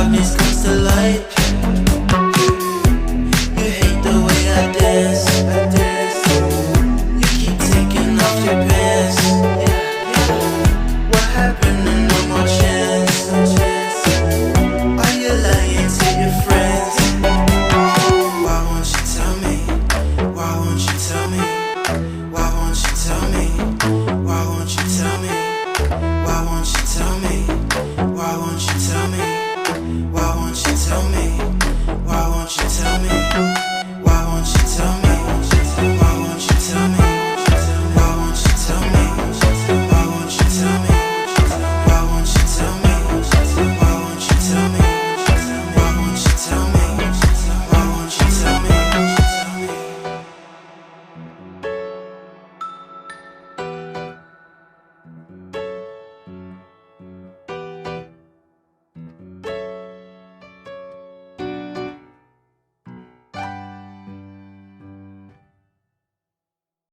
darkness comes to light. You hate the way I dance. You keep taking off your pants. What happened to no more chance? Are you lying to your friends? Why won't you tell me? Why won't you tell me? Why won't you tell me? Why won't you tell me? Why won't you tell me? Why won't you tell me? Why won't you tell me?